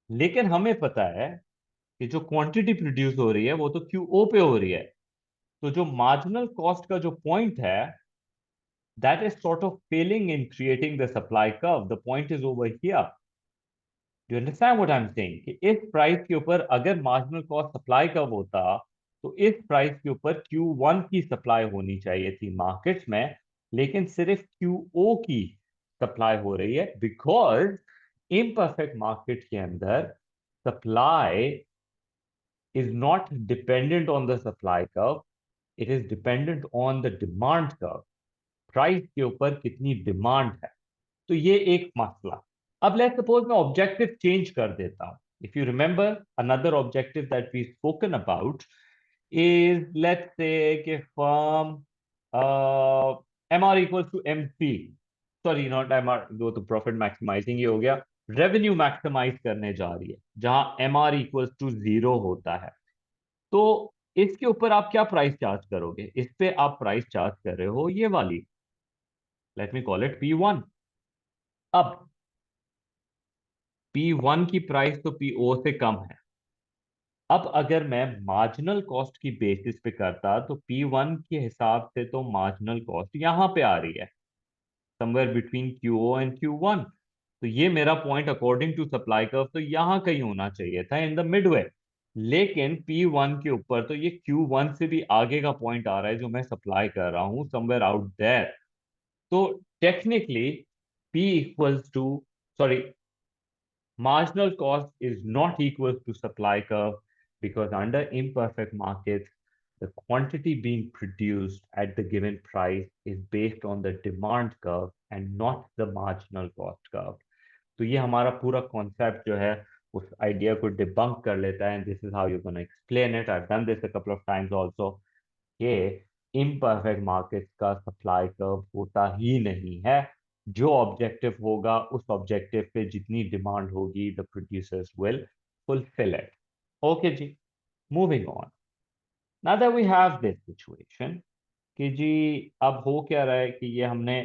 S1: लेकिन हमें पता है कि जो क्वांटिटी प्रोड्यूस हो रही है वो तो QO पे हो रही है। तो जो मार्जिनल कॉस्ट का जो पॉइंट है, that is sort of Fehling in creating the supply curve. The point is over here. Do understand what I am saying? कि इस प्राइस के ऊपर अगर मार्जिनल कॉस्ट सप्लाई का होता, तो इस प्राइस के ऊपर Q1 की सप्लाई होनी चाहिए थी मार्केट्स में। लेकिन सिर्फ QO की सप्लाई हो रही है बिकॉज इम्परफेक्ट मार्केट के अंदर supply is not dependent on the supply curve, it is dependent on the demand curve. Price के ऊपर कितनी डिमांड है, तो ये एक मसला। अब लेट्स सपोज मैं ऑब्जेक्टिव चेंज कर देता हूं। If you remember another objective that we spoken about is let's say कि firm MR equals to MC, sorry not MR, वो तो प्रॉफिट मैक्सिमाइजिंग ही हो गया। रेवेन्यू मैक्सिमाइज करने जा रही है जहां MR इक्वल्स टू 0 होता है। तो इसके ऊपर आप क्या प्राइस चार्ज करोगे? इस पे आप प्राइस चार्ज कर रहे हो ये वाली, let me call it P1। अब P1 की प्राइस तो PO से कम है। अब अगर मैं मार्जिनल कॉस्ट की बेसिस पे करता तो P1 के हिसाब से तो मार्जिनल कॉस्ट यहां पे आ रही है, somewhere between QO and Q1। तो ये मेरा point according to supply curve तो यहां कहीं होना चाहिए था, इन द मिडवे। लेकिन P1 के ऊपर तो ये Q1 से भी आगे का पॉइंट आ रहा है जो मैं सप्लाई कर रहा हूं समवेयर आउट देयर। तो technically P equals to, sorry, marginal cost is not equal to supply curve, because under imperfect markets, the quantity being produced at the given price is based on the demand curve and not the marginal cost curve. तो ये हमारा पूरा concept जो है उस idea को debunk कर लेता है, and this is how you gonna explain it. I have done this a couple of times also. ये इम्परफेक्ट मार्केट्स का सप्लाई कर्व होता ही नहीं है. जो ऑब्जेक्टिव होगा उस ऑब्जेक्टिव पे जितनी डिमांड होगी the producers will fulfill it. Okay जी, moving on. Now that we have this situation कि जी अब हो क्या रहा है कि ये हमने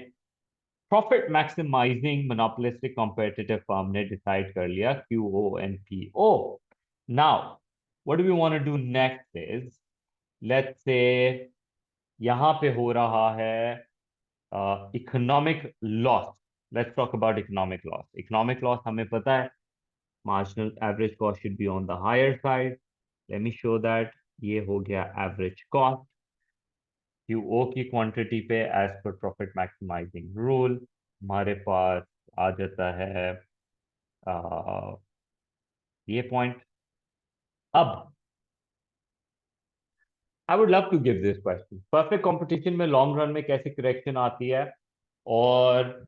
S1: profit maximizing monopolistic competitive firm ने डिसाइड कर लिया QO and PO. Now what do we want to do next is, let's say यहाँ पे हो रहा है economic loss. Let's talk about economic loss. Economic loss हमें पता है marginal average cost should be on the higher side. Let me show that. ये हो गया एवरेज कॉस्ट QO की क्वांटिटी पे as per profit maximizing rule हमारे पास आ जाता है ये पॉइंट. अब I would love to give this question, perfect competition में लॉन्ग रन में कैसे करेक्शन आती है और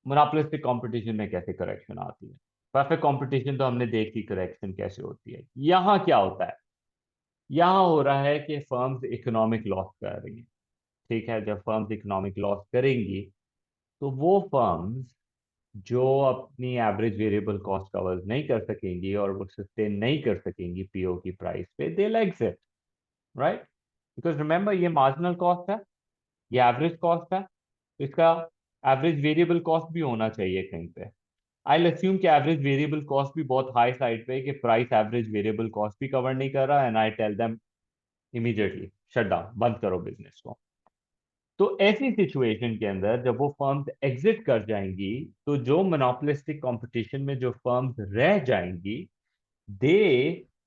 S1: मोनोपोलिस्टिक कंपटीशन में कैसे करेक्शन आती है. परफेक्ट कंपटीशन तो हमने देखी करेक्शन कैसे होती है. यहाँ क्या होता है, यहाँ हो रहा है कि फर्म्स इकोनॉमिक लॉस कर रही हैं. ठीक है, जब फर्म्स इकोनॉमिक लॉस करेंगी तो वो फर्म्स जो अपनी एवरेज वेरिएबल कॉस्ट कवर नहीं कर सकेंगी और वो सस्टेन नहीं कर सकेंगी पीओ की प्राइस पे, दे एग्जिट, राइट. बिकॉज रिमेंबर ये मार्जिनल कॉस्ट है, ये एवरेज कॉस्ट है, तो इसका एवरेज वेरिएबल कॉस्ट भी होना चाहिए कहीं पे. आई अस्यूम कि एवरेज वेरिएबल कॉस्ट भी बहुत हाई साइड पे कि प्राइस एवरेज वेरिएबल कॉस्ट भी कवर नहीं कर रहा, and I tell them immediately shut down, बंद करो बिजनेस को. तो ऐसी सिचुएशन के अंदर जब वो फर्म्स एग्जिट कर जाएंगी तो जो मोनोपोलिस्टिक कंपटीशन में जो फर्म्स रह जाएंगी they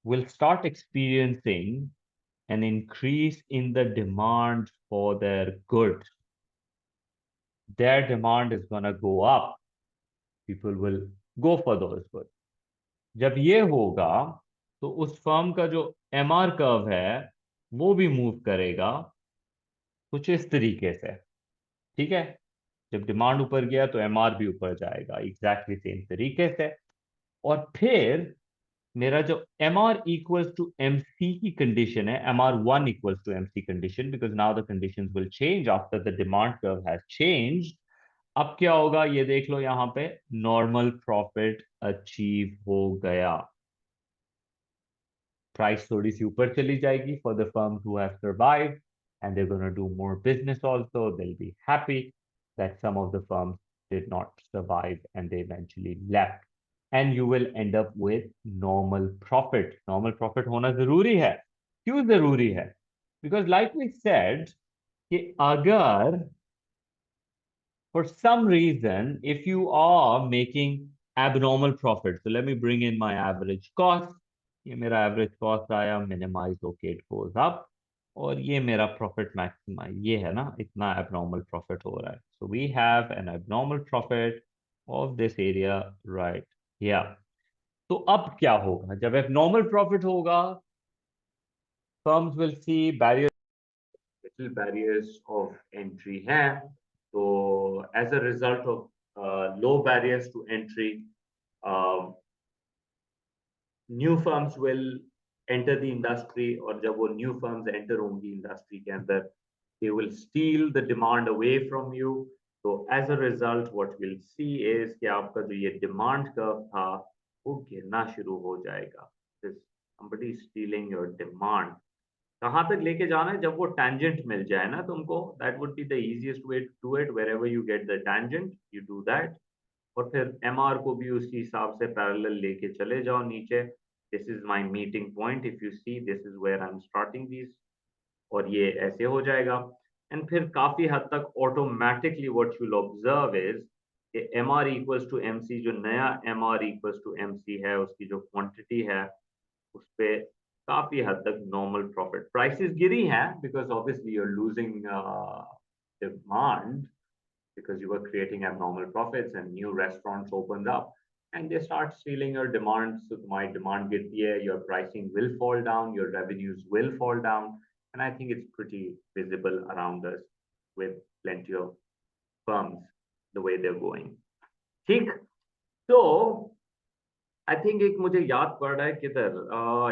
S1: will start experiencing an increase in the demand for their goods. Their demand is going to go up. People will go for those goods. जब ये होगा तो उस फर्म का जो MR कर्व है वो भी मूव करेगा कुछ इस तरीके से. ठीक है, जब डिमांड ऊपर गया तो MR भी ऊपर जाएगा एग्जैक्टली सेम तरीके से. और फिर मेरा जो MR इक्वल्स टू MC की कंडीशन है, MR1 equals to MC condition, because now the conditions will change after the demand curve has changed. अब क्या होगा ये देख लो, यहाँ पे नॉर्मल प्रॉफिट अचीव हो गया. प्राइस थोड़ी सी ऊपर चली जाएगी for the firms who have survived, and they're going to do more business also. They'll be happy that some of the firms did not survive and they eventually left. And you will end up with normal profit. Normal profit होना जरूरी है. क्यों जरूरी है? Because like we said कि अगर for some reason if you are making abnormal profit, so let me bring in my average cost. ये मेरा एवरेज कॉस्ट आया, minimize okay it goes up. और ये मेरा प्रॉफिट मैक्सिमाइज, ये है ना, इतना एबनॉर्मल प्रॉफिट हो रहा है. So we have an abnormal profit of this area right here. तो अब क्या होगा जब एबनॉर्मल प्रॉफिट होगा, firms will see barrier, little barriers of entry हैं. तो as a result of low barriers to entry, new firms will enter the industry. और जब वो न्यू फर्म्स एंटर होंगी इंडस्ट्री के अंदर, they will steal the demand away from you. तो as a result what will see is कि आपका जो ये डिमांड कर्व था वो गिरना शुरू हो जाएगा. somebody stealing your demand. कहाँ तक लेके जाना है, जब वो tangent मिल जाए ना तुमको, that would be the easiest way to do it. Wherever you get the tangent you do that. और फिर MR को भी उसी हिसाब से पैरेलल लेके चले जाओ नीचे. This is my meeting point, if you see this is where I am starting this. और ये ऐसे हो जाएगा. एंड फिर काफी हद तक automatically what you will observe is कि MR इक्वल्स टू MC, जो नया MR इक्वल्स टू MC है उसकी जो क्वांटिटी है उस पे काफी हद तक नॉर्मल प्रॉफिट. प्राइसेस गिरी हैं because obviously you are losing demand because you were creating abnormal profits and new restaurants opened up and they start stealing your demand. So my demand गिरती है, your pricing will fall down, your revenues will fall down. And I think it's pretty visible around us with plenty of firms, the way they're going. ठीक, तो I think एक मुझे याद पड़ रहा है किधर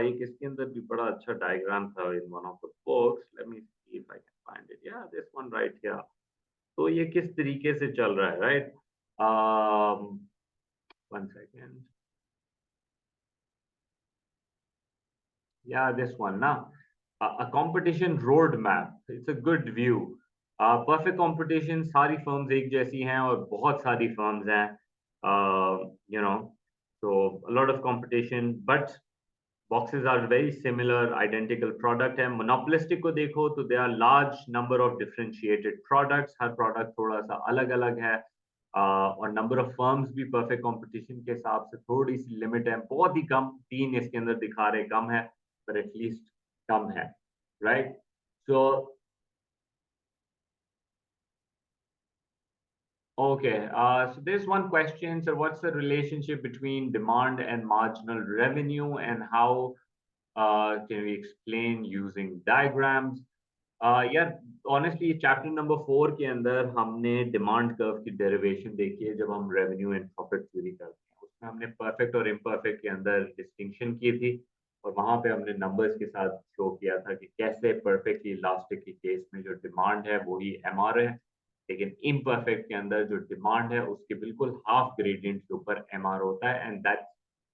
S1: एक इसके अंदर भी बड़ा अच्छा डायग्राम था in one of the books, let me see if I can find it, या दिस वन राइट हियर। तो ये किस तरीके से चल रहा है, राइट? वन सेकेंड, या दिस वन ना, a competition roadmap, it's a good view. Perfect competition, सारी firms एक जैसी हैं और बहुत सारी firms हैं, you know, so a lot of competition, but boxes are very similar, identical product है। monopolistic को देखो तो there are large number of differentiated products, her product थोड़ा सा अलग अलग है, और number of firms भी perfect competition के हिसाब से थोड़ी सी limit है, बहुत ही कम, 3 इसके अंदर दिखा रहे कम है, but at least कम है, right? So okay, so there's one question. So what's the relationship between demand and marginal revenue, and how can we explain using diagrams? यार ऑनेस्टली चैप्टर नंबर 4 के अंदर हमने डिमांड कर्व की derivation देखी है जब हम रेवेन्यू एंड प्रॉफिट चोरी करते हैं, उसमें हमने परफेक्ट और इम्परफेक्ट के अंदर डिस्टिंक्शन की थी और वहां पे हमने नंबर्स के साथ शो किया था कि कैसे परफेक्टली इलास्टिक के केस में जो डिमांड है वही एमआर है, लेकिन इम्परफेक्ट के अंदर जो डिमांड है उसके बिल्कुल हाफ ग्रेडियंट के ऊपर एमआर होता है, and that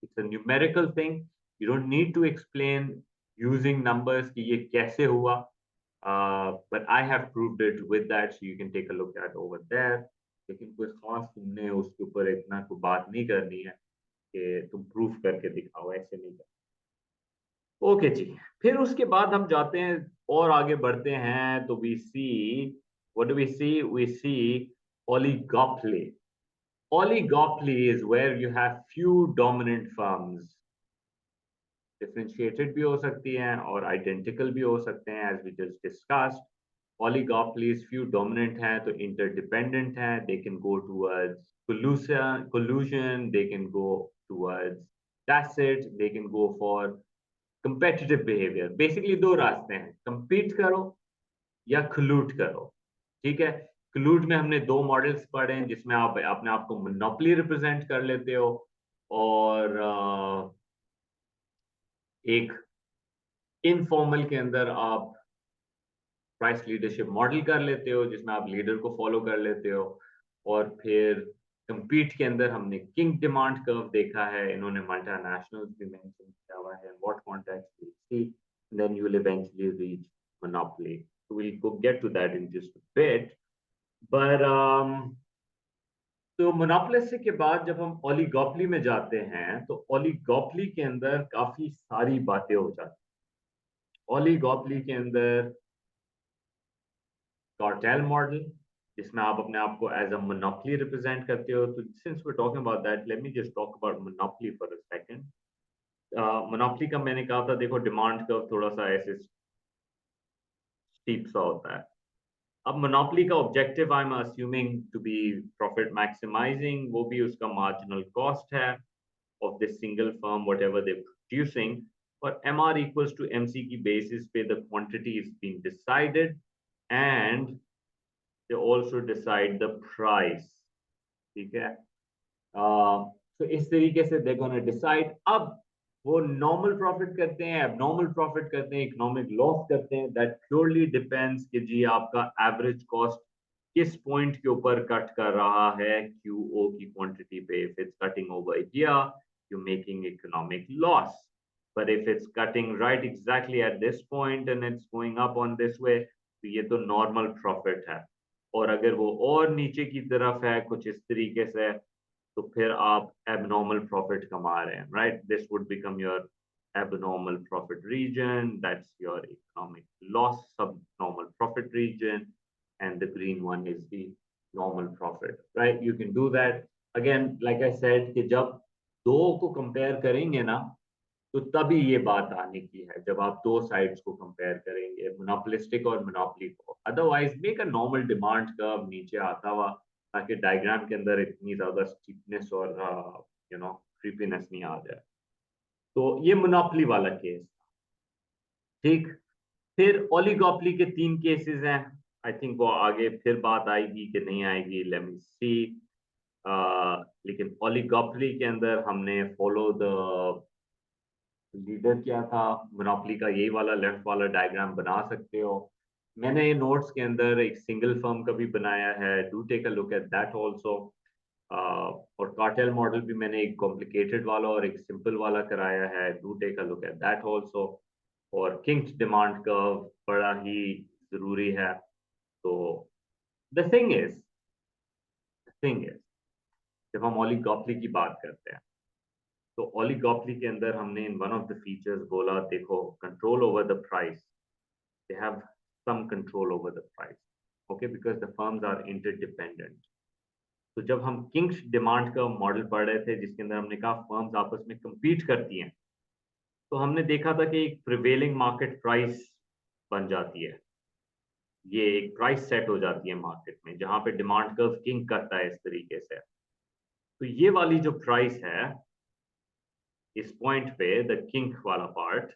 S1: it's a numerical thing, you don't need to explain using numbers कि ये कैसे हुआ. But I have proved it with that, so you can take a look at over there. लेकिन कोई खास तुमने उसके ऊपर इतना कोई बात नहीं करनी है कि तुम प्रूफ करके दिखाओ, ऐसे नहीं करना. ओके जी, फिर उसके बाद हम जाते हैं और आगे बढ़ते हैं तो we see, what do we see? We see oligopoly. Oligopoly is where you have few dominant firms. Differentiated भी हो सकती हैं और आइडेंटिकल भी हो सकते हैं, as we just discussed. Oligopolies, few dominant हैं तो interdependent हैं, they can go towards collusion, they can go towards tacit, they can go for competitive behavior. Basically दो रास्ते हैं, compete करो या collude करो, ठीक है? collude में हमने दो मॉडल्स पढ़े हैं जिसमें आप अपने आप को मोनोपोली रिप्रेजेंट कर लेते हो और एक इनफॉर्मल के अंदर आप प्राइस लीडरशिप मॉडल कर लेते हो जिसमें आप लीडर को फॉलो कर लेते हो, और फिर compete के अंदर हमने किंग डिमांड कर्व देखा है, इन्होंने मल्टीनेशनल्स भी मेंशन किया हुआ है, what context we see, then you will eventually reach monopoly. So we'll go get to that in just a bit, but तो मोनोपोलिस्ट के बाद जब हम ओलिगोपोली में जाते हैं तो ओलिगोपोली के अंदर काफी सारी बातें हो जाती हैं. ओलिगोपोली के अंदर कार्टेल मॉडल जिसमें आप अपने आप को एज अ मोनोपोली रिप्रेजेंट करते हो. तो since we talking about that, let me just talk about monopoly for a second. Monopoly का मैंने कहा था, देखो डिमांड कर्व थोड़ा सा ऐसे स्टीप सा होता है. अब मोनोपोली का objective I am assuming to be profit maximizing, वो भी उसका मार्जिनल कॉस्ट है of this single firm whatever they producing, और एमआर इक्वल्स टू एमसी की बेसिस पे the quantity is being decided and they also decide the price. ठीक है? तो इस तरीके से they're gonna decide. अब वो नॉर्मल प्रॉफिट करते हैं, एबनॉर्मल प्रॉफिट करते हैं, इकोनॉमिक लॉस करते हैं, दैट प्योरली डिपेंड्स कि जी आपका एवरेज कॉस्ट किस पॉइंट के ऊपर कट कर रहा है क्यूओ की क्वांटिटी पे. If it's cutting over here you making economic loss, but if it's cutting right exactly at this point and it's going up on this way, तो ये तो नॉर्मल प्रॉफिट है. और अगर वो और नीचे की तरफ है कुछ इस तरीके से तो फिर आप एबनॉर्मल प्रॉफिट कमा रहे हैं, right? This would become your abnormal profit region, that's your economic loss subnormal profit region, and the green one is the normal profit, right? You can do that again, like I said कि जब दो को compare करेंगे ना तो तभी ये बात आने की है जब आप दो साइड्स को कंपेयर करेंगे, मोनोपोलिस्टिक और मोनोपोली को। Otherwise make a normal demand curve नीचे आता हुआ, ताकि डायग्राम के अंदर इतनी ज्यादा स्टीपनेस और क्रीपीनेस नहीं आ जाए। तो ये मोनोपोली वाला केस, ठीक। फिर ओलिगोपोली के तीन केसेस हैं। आई थिंक वो आगे फिर बात आएगी कि नहीं आएगी, लेट मी सी। लेकिन ओलिगोपोली के अंदर हमने फॉलो द लीडर क्या था, मोनोपोली का यही वाला लेफ्ट वाला डायग्राम बना सकते हो। मैंने नोट्स के अंदर एक सिंगल फर्म का भी बनाया है, do take a look at that also. और कार्टेल मॉडल भी मैंने एक कॉम्प्लिकेटेड वाला और एक सिंपल वाला कराया है, do take a look at that also. और किंग्स डिमांड कर्व बड़ा ही जरूरी है। तो द थिंग इज जब हम ओलिगोपोली की बात करते हैं, तो ओलिगोपोली के अंदर हमने in one of the features बोला, देखो, control over the price, they have some control over the price, okay, because the firms are interdependent. तो जब हम किंग्स डिमांड का मॉडल पढ़ रहे थे, जिसके अंदर हमने कहा फर्म्स आपस में compete करती हैं, तो हमने देखा था कि एक प्रिवेलिंग मार्केट प्राइस बन जाती है। ये एक प्राइस सेट हो जाती है मार्केट में, जहां पे डिमांड कर्व किंग करता है इस तरीके से। तो ये वाली जो प्राइस है, इस पॉइंट पे द किंग वाला पार्ट,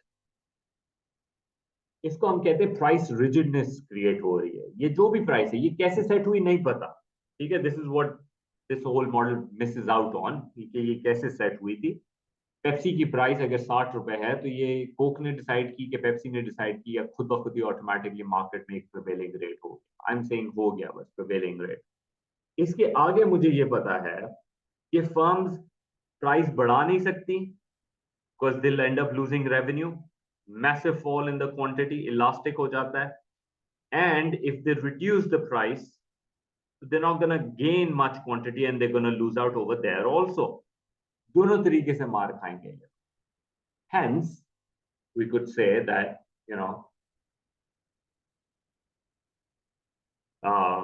S1: इसको हम कहते हैं प्राइस रिजिडनेस क्रिएट हो रही है। ये जो भी प्राइस है, ये कैसे सेट हुई नहीं पता, ठीक है। This is what this whole model misses out on, कि ये कैसे सेट हुई थी। पेप्सी की प्राइस अगर 60 रुपए है, तो ये कोक ने डिसाइड की कि पेप्सी ने डिसाइड की, या खुद ब खुद ही ऑटोमेटिकली मार्केट में एक प्रिवेलिंग रेट हो गया। आई एम सेइंग हो गया बस प्रिवेलिंग रेट। इसके आगे मुझे ये पता है कि फर्म्स प्राइस बढ़ा नहीं सकती, because they'll end up losing revenue, massive fall in the quantity, elastic हो जाता है, and if they reduce the price, they're not going to gain much quantity and they're going to lose out over there also. दोनों तरीके से मार खाएंगे। Hence, we could say that, uh,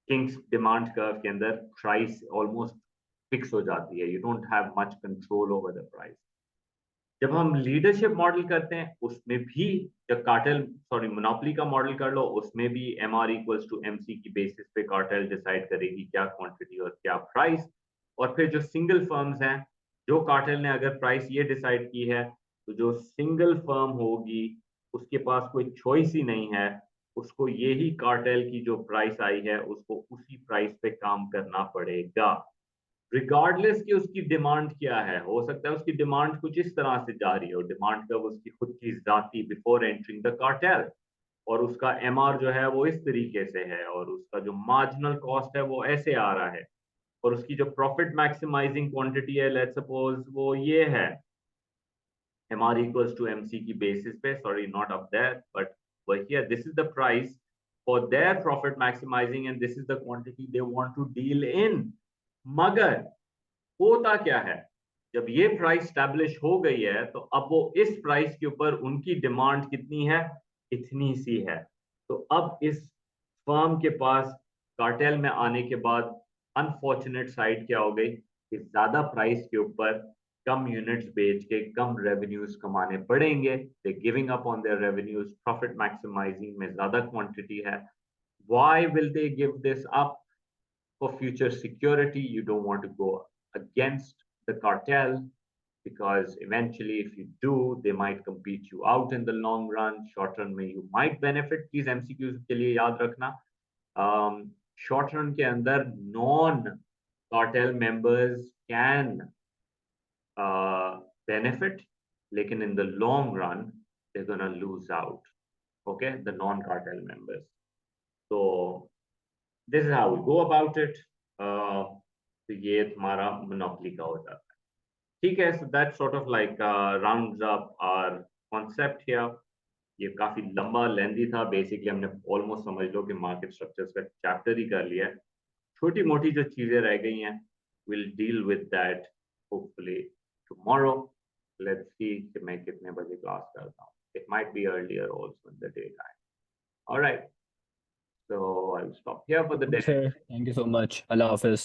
S1: Kings demand curve के अंदर price almost fix हो जाती है, you don't have much control over the price. जब हम लीडरशिप मॉडल करते हैं, उसमें भी, जब मोनोपोली का मॉडल कर लो, उसमें भी M R equals to M C की बेसिस पे कार्टेल डिसाइड करेगी क्या क्वांटिटी और क्या प्राइस। और फिर जो सिंगल फर्म्स हैं, जो कार्टेल ने अगर प्राइस ये डिसाइड की है, तो जो सिंगल फर्म होगी उसके पास कोई चॉइस ही नहीं है, उसको यही कार्टेल की जो प्राइस आई है उसको उसी प्राइस पे काम करना पड़ेगा, रिगार्डलेस कि उसकी डिमांड क्या है। हो सकता है उसकी डिमांड कुछ इस तरह से जा रही हो, डिमांड का उसकी खुद की जाती बिफोर एंटरिंग द कार्टेल, और उसका एमआर जो है वो इस तरीके से है, और उसका जो मार्जिनल कॉस्ट है वो ऐसे आ रहा है, और उसकी जो प्रॉफिट मैक्सिमाइजिंग क्वांटिटी है, लेट्स सपोज वो ये है, एमआर इक्वल्स टू एमसी की बेसिस पे, sorry not up there but here this is the price for their profit maximizing and this is the quantity they want to deal in. मगर होता क्या है, जब ये प्राइस स्टैब्लिश हो गई है, तो अब वो इस प्राइस के ऊपर उनकी डिमांड कितनी है, इतनी सी है। तो अब इस फर्म के पास कार्टेल में आने के बाद अनफॉर्चुनेट साइड क्या हो गई, कि ज्यादा प्राइस के ऊपर कम यूनिट्स बेच के कम रेवेन्यूज कमाने पड़ेंगे। They giving up on their revenues, profit maximizing में ज्यादा क्वांटिटी है। Why will they give this up? For future security, you don't want to go against the cartel, because eventually if you do, they might compete you out in the long run. Short run में you might benefit. Please MCQs के लिए याद रखना, short run के अंदर non cartel members can benefit, लेकिन in the long run they're gonna lose out, okay, the non cartel members. So this is how we go about it. तो ये तुम्हारा मोनोपोली का हो जाता है, ठीक है। So that sort of like rounds up our concept here. ये काफी लंबा लेंदी था, बेसिकली हमने ऑलमोस्ट समझ लो कि मार्केट स्ट्रक्चर्स का चैप्टर ही कर लिया है। छोटी मोटी जो चीजें रह गई हैं, will deal with that hopefully tomorrow. Let's see कि मैं कितने बजे क्लास करता हूँ। It might be earlier also in the day time. Alright, so I'll stop here for the day.
S2: Sir thank you so much, Allah Hafiz.